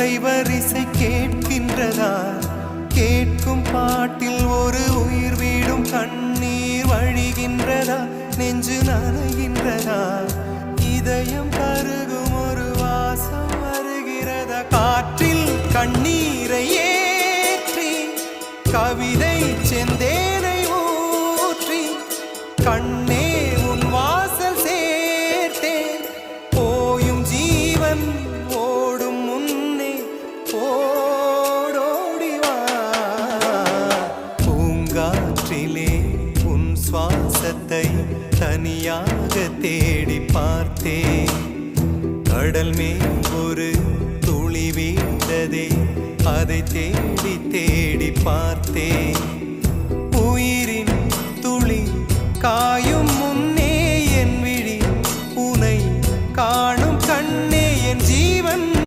இசை கேட்கின்றதா? கேட்கும் பாட்டில் ஒரு உயிர் வீடும் கண்ணீர் வழிகின்றதா? நெஞ்சு நனைகின்றதா? இதயம் கருகும் ஒரு வாசம் வருகிறதா? காற்றில் கண்ணீரை ஏற்றி கவிதை செந்தேனை ஊற்றி கண்ணே உன் வாசல் சேர்த்தேன். போயும் ஜீவன் ஓடும் முன்னே ஓடோடிவா. பூங்காற்றிலே உன் சுவாசத்தை தனியாக தேடி பார்த்தேன். கடல் மேல் ஒரு துளி வீழ்ந்ததே, அதை தேடி தேடி பார்த்தேன்.